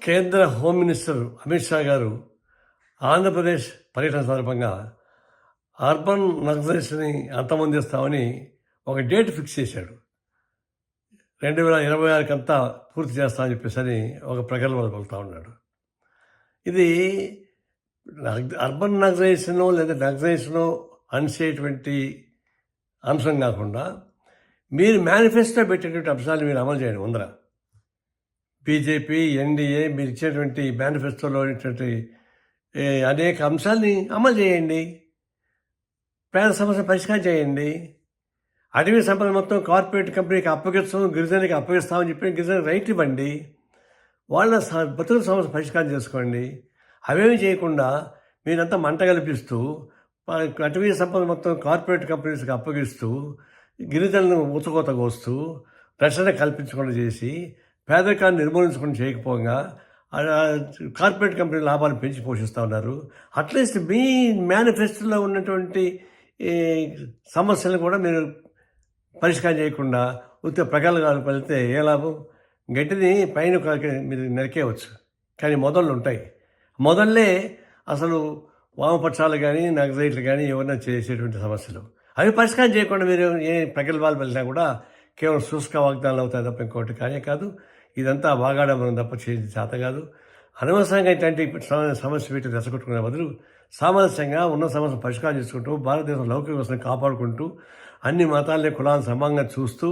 కేంద్ర home minister Amit Shah గారు ఆంధ్రప్రదేశ్ పర్యటన సందర్భంగా అర్బన్ నక్సలైట్స్ని అంతమొందిస్తామని ఒక డేట్ ఫిక్స్ చేశాడు. 2026 అంతా పూర్తి చేస్తామని చెప్పేసి ఒక ప్రగల్భాలు పలుకుతూ ఉన్నాడు. ఇది అర్బన్ నక్సలైట్స్నో లేదా నక్సలైట్స్నో అనిచేటువంటి అంశం కాకుండా మీరు మేనిఫెస్టో పెట్టేటువంటి అంశాలు మీరు అమలు చేయండి. ముందర బీజేపీ, ఎన్డీఏ మీరు ఇచ్చేటువంటి మేనిఫెస్టోలో ఉన్నటువంటి అనేక అంశాలని అమలు చేయండి. పేద సమస్య పరిష్కారం చేయండి. అటవీ సంపద మొత్తం కార్పొరేట్ కంపెనీకి అప్పగిస్తాం, గిరిజనులకి అప్పగిస్తామని చెప్పి గిరిజనులకు రైట్ ఇవ్వండి. వాళ్ళ బతుకుల సమస్య పరిష్కారం చేసుకోండి. అవేమి చేయకుండా మీరంతా మంట కల్పిస్తూ అటవీ సంపద మొత్తం కార్పొరేట్ కంపెనీస్కి అప్పగిస్తూ గిరిజనులను ఊచకోత కోస్తూ రక్షణ కల్పించకుండా చేసి పేదరికాన్ని నిర్మూలించకుండా చేయకపోగా కార్పొరేట్ కంపెనీ లాభాలు పెంచి పోషిస్తూ ఉన్నారు. అట్లీస్ట్ మీ మేనిఫెస్టోలో ఉన్నటువంటి సమస్యలను కూడా మీరు పరిష్కారం చేయకుండా ఉత్త ప్రగల్భాలు పలితే ఏ లాభం? గట్టిని పైన మీరు నరికేయవచ్చు, కానీ మొదళ్ళు ఉంటాయి. మొదళ్ళే అసలు వామపక్షాలు కానీ నక్సలైట్లు కానీ ఎవరైనా చేసేటువంటి సమస్యలు. అవి పరిష్కారం చేయకుండా మీరు ఏ ప్రగల్భాలు పలినా కూడా కేవలం శుష్క వాగ్దానాలు అవుతాయి తప్ప ఇంకోటి కానీ కాదు. ఇదంతా బాగాడమనం తప్ప చేసి చేత కాదు. అనవసరంగా ఇట్లాంటి సమస్య పెట్టి రెచ్చగొట్టుకునే బదులు సామరస్యంగా ఉన్న సమస్యను పరిష్కారం చేసుకుంటూ భారతదేశం లౌకిక వ్యవస్థను కాపాడుకుంటూ అన్ని మతాలని కులాలను సమానంగా చూస్తూ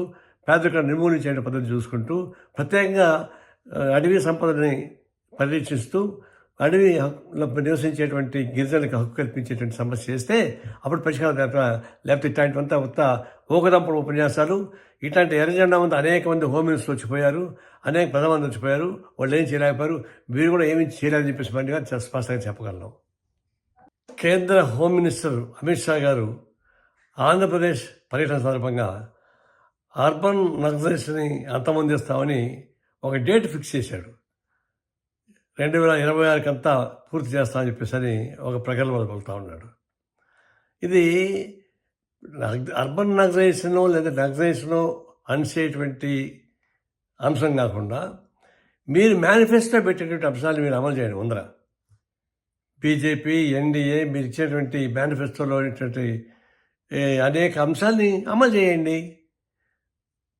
పేదరికాన్ని నిర్మూలించే పద్ధతి చూసుకుంటూ ప్రత్యేకంగా అడవి సంపదని పరిరక్షిస్తూ అడవిలో నివసించేటువంటి గిరిజనులకు హక్కు కల్పించేటువంటి సమస్య చేస్తే అప్పుడు పరిష్కారం లేకపోతే ఇట్లాంటివంతా ఉత్త ఊకదంపుడు ఉపన్యాసాలు. ఇట్లాంటి ఎర్రజెండా మంది అనేక మంది హోమ్ మినిస్టర్లు వచ్చిపోయారు, అనేక ప్రధానమంత్రి వచ్చిపోయారు. వాళ్ళు ఏం చేయలేకపోయారు. వీరు కూడా ఏమీ చేయలేదని చెప్పేసి మందిగా స్పష్టంగా చెప్పగలను. కేంద్ర హోమ్ మినిస్టర్ అమిత్ షా గారు ఆంధ్రప్రదేశ్ పర్యటన సందర్భంగా అర్బన్ నక్సలైట్స్ని అంతమొందిస్తామని ఒక డేట్ ఫిక్స్ చేశాడు. 2026 అంతా పూర్తి చేస్తామని చెప్పేసి ఒక ప్రగల్భాలు పలుకుతూ ఉన్నాడు. ఇది అర్బన్ నక్సలైట్స్నో లేదా నక్సలైట్స్నో అనిచేటువంటి అంశం కాకుండా మీరు మేనిఫెస్టో పెట్టేటువంటి అంశాలు మీరు అమలు చేయండి. ముందర బీజేపీ, ఎన్డీఏ మీరు ఇచ్చేటువంటి మేనిఫెస్టోలో ఉన్నటువంటి అనేక అంశాలని అమలు చేయండి.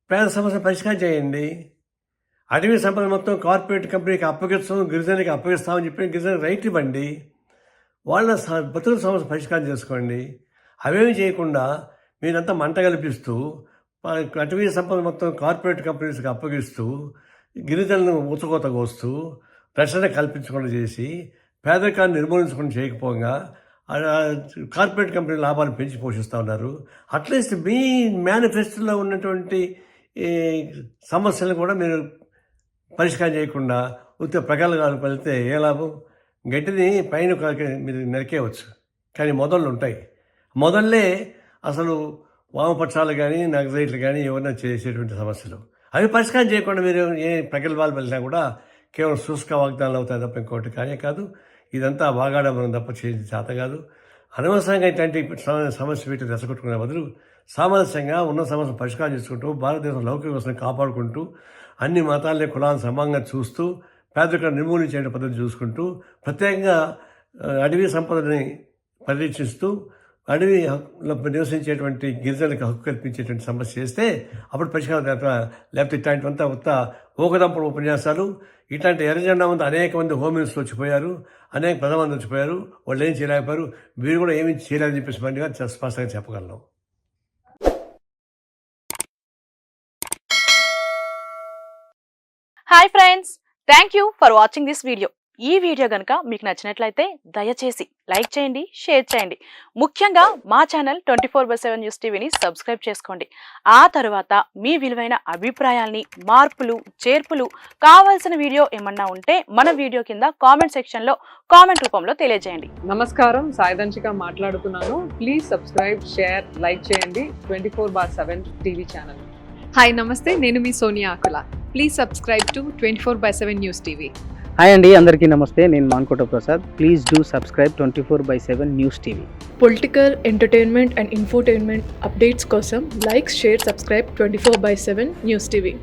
పేద సమస్య పరిష్కారం చేయండి. అటవీ సంపద మొత్తం కార్పొరేట్ కంపెనీకి అప్పగిస్తాం, గిరిజనులకి అప్పగిస్తామని చెప్పి గిరిజనులకు రైట్ ఇవ్వండి. వాళ్ళ బతుకుల సమస్య పరిష్కారం చేసుకోండి. అవేమి చేయకుండా మీరంతా మంట కల్పిస్తూ అటవీ సంపద మొత్తం కార్పొరేట్ కంపెనీస్కి అప్పగిస్తూ గిరిజనులను ఊచకోత కోస్తూ రక్షణ కల్పించకుండా చేసి పేదరికాన్ని నిర్మూలించకుండా చేయకపోగా కార్పొరేట్ కంపెనీ లాభాలు పెంచి పోషిస్తూ ఉన్నారు. అట్లీస్ట్ మీ మేనిఫెస్టోలో ఉన్నటువంటి సమస్యలను కూడా మీరు పరిష్కారం చేయకుండా ఉత్త ప్రగల్భాలు పలితే ఏ లాభం? గట్టిని పైన మీరు నరికేయవచ్చు, కానీ మొదళ్ళు ఉంటాయి. మొదళ్ళే అసలు వామపక్షాలు కానీ నక్సలైట్లు కానీ ఎవరైనా చేసేటువంటి సమస్యలు. అవి పరిష్కారం చేయకుండా మీరు ఏ ప్రగల్భాలు పలినా కూడా కేవలం శుష్క వాగ్దానాలు అవుతాయి తప్ప ఇంకోటి కానీ కాదు. ఇదంతా బాగాడమనం తప్ప చేసి చేత కాదు. అనవసరంగా ఇట్లాంటి సమస్య పెట్టి రెచ్చగొట్టుకునే బదులు సామరస్యంగా ఉన్న సమస్యను పరిష్కారం చేసుకుంటూ భారతదేశం లౌకిక వ్యవస్థను కాపాడుకుంటూ అన్ని మతాలని కులాలను సమానంగా చూస్తూ పేదరికాన్ని నిర్మూలించే పద్ధతి చూసుకుంటూ ప్రత్యేకంగా అడవి సంపదని పరిరక్షిస్తూ అడవిలో నివసించేటువంటి గిరిజనులకు హక్కు కల్పించేటువంటి సమస్య చేస్తే అప్పుడు పరిష్కారం లేకపోతే ఇట్లాంటివంతా ఉత్త ఊకదంపుడు ఉపన్యాసాలు. ఇట్లాంటి ఎర్రజెండా మంది అనేక మంది హోమ్ మినిస్టర్లు వచ్చిపోయారు, అనేక ప్రధానమంత్రి వచ్చిపోయారు. వాళ్ళు ఏం చేయలేకపోయారు. వీరు కూడా ఏమీ చేయలేదని చెప్పేసి మందిగా స్పష్టంగా చెప్పగలను. Hi friends, thank you for watching this video. ఈ వీడియో కనుక మీకు నచ్చినట్లయితే దయచేసి లైక్ చేయండి, షేర్ చేయండి. ముఖ్యంగా మా ఛానల్ 24/7 న్యూస్ టీవీని సబ్స్క్రైబ్ చేసుకోండి. ఆ తర్వాత మీ విలువైన అభిప్రాయాల్ని, మార్పులు, చేర్పులు, కావాల్సిన వీడియో ఏమన్నా ఉంటే మన వీడియో కింద కామెంట్ సెక్షన్లో కామెంట్ రూపంలో తెలియజేయండి. నమస్కారం, సాయిదంచిక మాట్లాడుతున్నాను. ప్లీజ్ సబ్స్క్రైబ్, షేర్, లైక్ చేయండి 24/7 టీవీ ఛానల్. హాయ్ నమస్తే, నేను మీ Sonia Akula. Please subscribe to 24/7 news TV. Hi అండి, అందరికీ నమస్తే. నేను Mankota Prasad. Please do subscribe 24/7 news TV. Political, entertainment and infotainment updates కోసం like, share, subscribe 24/7 news TV.